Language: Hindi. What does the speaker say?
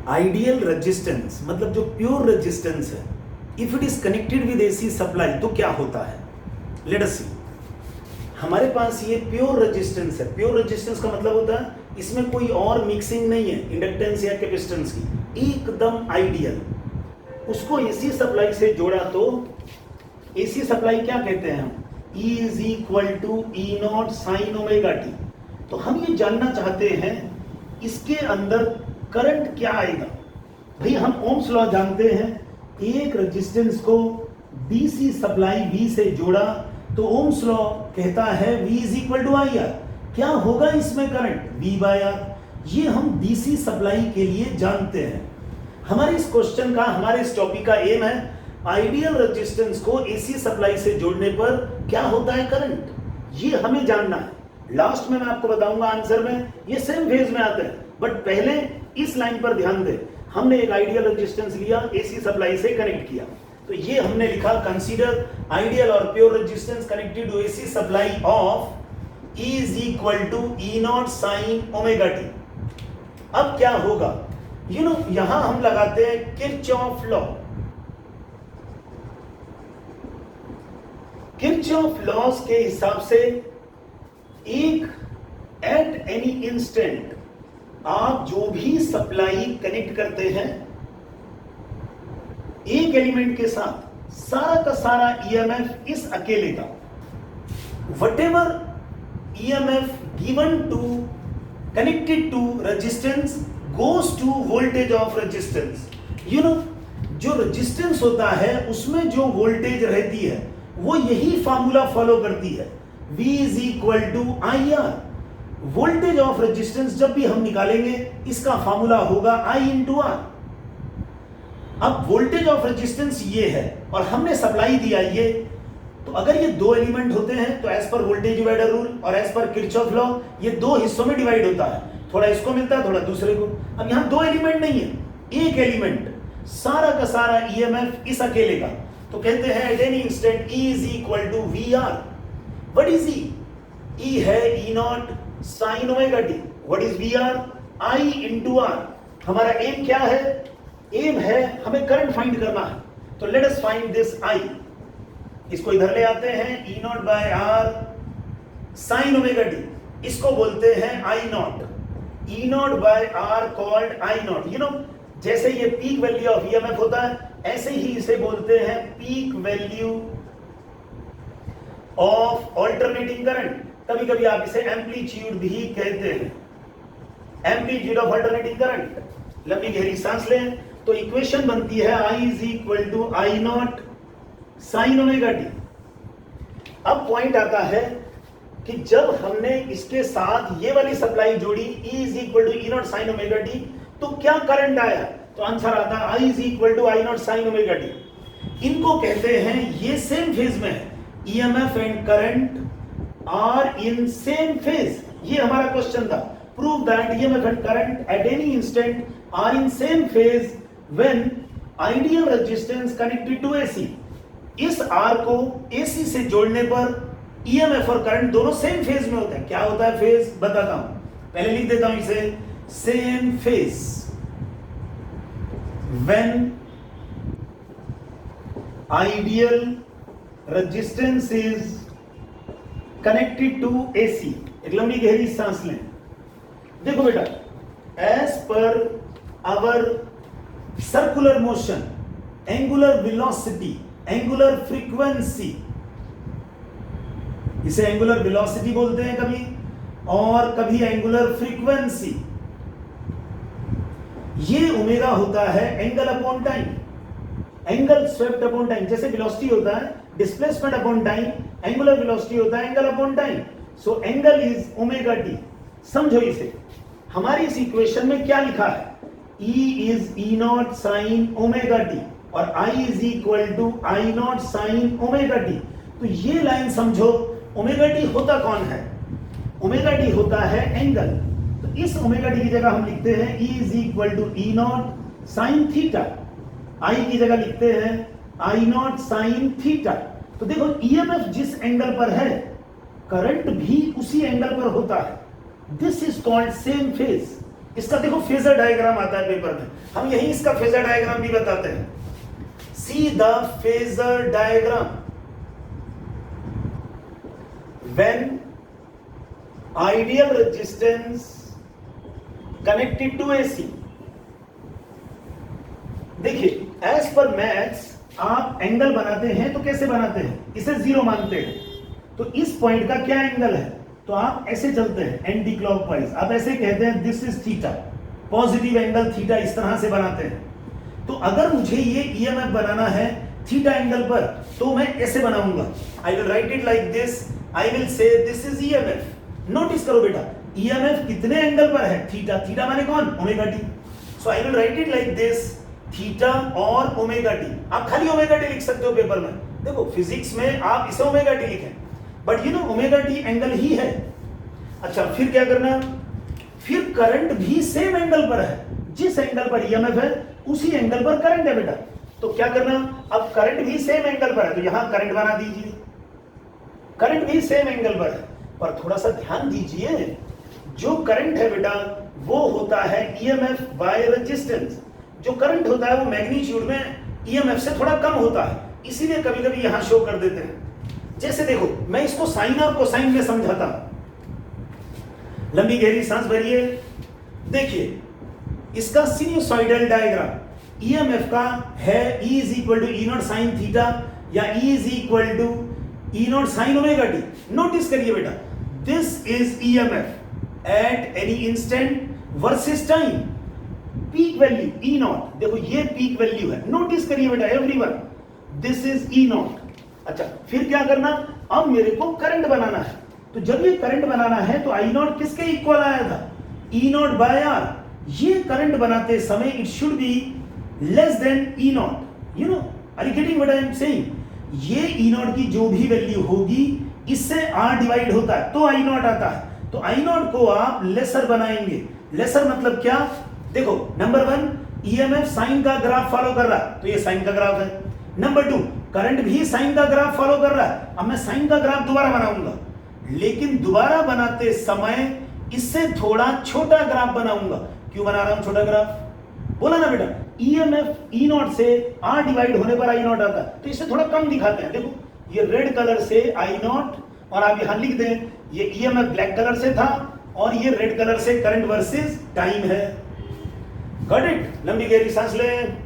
आइडियल रेजिस्टेंस मतलब जो प्योर रेजिस्टेंस है, if it is connected with AC supply तो क्या होता है। लेट अस सी, हमारे पास ये प्योर रेजिस्टेंस है। प्योर रेजिस्टेंस का मतलब होता है इसमें कोई और मिक्सिंग नहीं है इंडक्टेंस या कैपेसिटेंस की, एकदम आइडियल। उसको एसी सप्लाई से जोड़ा तो एसी सप्लाई क्या कहते हैं हम, E is equal to E naught sine omega t. तो हम ये जानना चाहते हैं इसके अंदर करंट क्या आएगा। भाई हम ओम्स लॉ जानते हैं, एक रेजिस्टेंस को डीसी सप्लाई V से जोड़ा तो ओम्स लॉ कहता है V is equal to I R. क्या होगा इसमें करंट, V बाय आर। ये हम डीसी सप्लाई के लिए जानते हैं। हमारे इस क्वेश्चन का, हमारे इस टॉपिक का एम है आइडियल रेजिस्टेंस को एसी सप्लाई से जोड़ने पर क्या होता है करंट, ये हमें जानना है। लास्ट में मैं आपको बताऊंगा आंसर में, ये सेम फेज में आते हैं, बट पहले इस लाइन पर ध्यान दें। हमने एक आइडियल रेजिस्टेंस लिया, एसी सप्लाई से कनेक्ट किया, तो ये हमने लिखा कंसीडर आइडियल और pure resistance connected to AC supply of E is equal to E naught sine omega t. अब क्या होगा, यहां हम लगाते हैं किरचॉफ लॉ। किरचॉफ लॉस के हिसाब से एक एट एनी इंस्टेंट आप जो भी सप्लाई कनेक्ट करते हैं एक एलिमेंट के साथ, सारा का सारा ईएमएफ इस अकेले का, whatever EMF given to connected to resistance goes to voltage of resistance. जो रेजिस्टेंस होता है उसमें जो वोल्टेज रहती है वो यही फार्मूला फॉलो करती है, V is equal to I R. Voltage of resistance जब भी हम निकालेंगे इसका फार्मूला होगा I इंटू आर। अब वोल्टेज ऑफ रेजिस्टेंस ये है और हमने सप्लाई दिया ये, तो अगर ये दो एलिमेंट होते हैं तो एज पर वोल्टेज डिवाइडर रूल और एज पर किरचॉफ लॉ ये दो हिस्सों में डिवाइड होता है, थोड़ा इसको मिलता है थोड़ा दूसरे को। अब यहां दो एलिमेंट नहीं है, एक एलिमेंट, सारा का सारा ईएमएफ इस अकेले का, तो कहते हैं at any instant E is equal to V R. What is E? E है E naught sine omega t. What is V R? I into R. हमारा एम क्या है? एम है हमें करंट फाइंड करना है, तो let us find this I। इसको इधर ले आते हैं, E naught by R sine omega t, इसको बोलते हैं I naught. E naught by R called I naught. जैसे ये पीक वैल्यू ऑफ ईएमएफ होता है ऐसे ही इसे बोलते हैं peak value of alternating current. कभी कभी आप इसे एम्पलीट्यूड भी कहते हैं, एम्पलीट्यूड ऑफ ऑल्टरनेटिंग करंट। लंबी गहरी सांस लें, तो इक्वेशन बनती है I is equal to I naught sine omega t. अब पॉइंट आता है कि जब हमने इसके साथ ये वाली सप्लाई जोड़ी E is equal to E naught sine omega t, तो क्या करंट आया, तो आंसर आता है I is equal to I naught sine omega t. इनको कहते हैं, ये सेम फेज में है, EMF and current are in same phase. ये हमारा क्वेश्चन था, prove that EMF and current at any instant are in same phase when ideal resistance connected to AC. इस आर को एसी से जोड़ने पर ईएमएफ और करंट दोनों सेम फेज में होते हैं। क्या होता है फेज, बताता हूं, पहले लिख देता हूं इसे, same phase when ideal resistance is connected to AC। एक लंबी गहरी सांस लें। देखो बेटा, as per our circular motion, angular velocity, angular frequency, इसे angular velocity बोलते हैं कभी और कभी angular frequency। ये ओमेगा होता है angle upon time, angle swept upon time. जैसे वेलोसिटी होता है displacement upon time, angular velocity होता है angle upon time. So angle is omega T. समझो इसे, हमारी इस इक्वेशन में क्या लिखा है, E is E naught sine omega t और I is equal to I naught sine omega t. तो ये लाइन समझो, ओमेगा टी होता कौन है, ओमेगा टी होता है एंगल। इस ओमेगा टी की जगह हम लिखते हैं E is equal to E naught sine theta, I की जगह लिखते हैं आई नॉट साइन थीटा। तो देखो ईएमएफ जिस एंगल पर है करंट भी उसी एंगल पर होता है। This is called same phase. इसका देखो फेजर डायग्राम आता है पेपर में, हम यही इसका फेजर डायग्राम भी बताते हैं. See the phasor diagram when ideal resistance connected to AC. देखिए एज पर मैथ्स आप एंगल बनाते हैं तो कैसे बनाते हैं, इसे जीरो मानते हैं, तो इस पॉइंट का क्या एंगल है, तो आप ऐसे चलते हैं एंटी क्लॉकवाइज, आप ऐसे कहते हैं this is theta, positive angle theta, इस तरह से बनाते हैं. तो अगर मुझे ये ईएमएफ बनाना है थीटा एंगल पर, तो मैं ऐसे बनाऊंगा, I will write it like this, I will say this is EMF. Notice करो बेटा ईएमएफ कितने एंगल पर है, थीटा, थीटा माने कौन, omega T. So I will write it like this, theta और ओमेगा टी. आप खाली ओमेगा टी लिख सकते हो पेपर में, देखो फिजिक्स में आप इसे ओमेगा टी लिखें, but you know omega T angle ही है. अच्छा फिर क्या करना, फिर करंट भी सेम एंगल पर है, जिस एंगल पर ईएमएफ है उसी एंगल पर करंट है बेटा. तो क्या करना, अब करंट भी सेम एंगल पर है तो यहां करंट बना दीजिए, करंट भी सेम एंगल पर है. पर थोड़ा सा ध्यान दीजिए, जो करंट है बेटा वो होता है ईएमएफ बाय रेजिस्टेंस. जो करंट होता है वो मैग्नीट्यूड में ईएमएफ से थोड़ा कम होता है, इसीलिए कभी कभी यहां शो कर देते हैं. जैसे देखो मैं इसको साइन और कोसाइन में समझाता हूं. लंबी गहरी सांस भरिए. देखिए इसका सिनुसॉइडल डायग्राम ईएमएफ का है E is equal to E naught sine theta या E is equal to E naught sine omega t. Notice करिए बेटा this is EMF at any instant versus time. Peak value E naught, देखो ये पीक वैल्यू है, नोटिस करिए बेटा everyone, this is E naught. अच्छा फिर क्या करना, अब मेरे को करंट बनाना है, तो जब ये करंट बनाना है तो आई नॉट किसके इक्वल आया था, ई नॉट बाय आर. ये करंट बनाते समय it should be less than E naught. You know are you getting what I am saying. ये ई नॉट की जो भी वैल्यू होगी इससे आर डिवाइड होता है तो आई नॉट आता है. तो आई नॉट को आप लेसर बनाएंगे. लेसर मतलब क्या, देखो नंबर 1 ईएमएफ साइन का ग्राफ फॉलो कर रहा है तो ये साइन का ग्राफ है. नंबर 2 करंट भी साइन का ग्राफ फॉलो कर रहा है. अब मैं साइन का ग्राफ दोबारा बनाऊंगा, लेकिन दोबारा बनाते समय इससे थोड़ा छोटा ग्राफ बनाऊंगा. क्यों बना रहा हूं छोटा ग्राफ, बोला ना बेटा ईएमएफ ई नॉट से आर डिवाइड होने पर आई नॉट आता है, तो इसे थोड़ा कम दिखाते हैं. देखो ये रेड कलर से आई नॉट, और आप यहां लिख दें ये ईएमएफ ब्लैक कलर से था और ये रेड कलर से करंट वर्सेस टाइम है. Got it. लंबी गहरी सांस लें.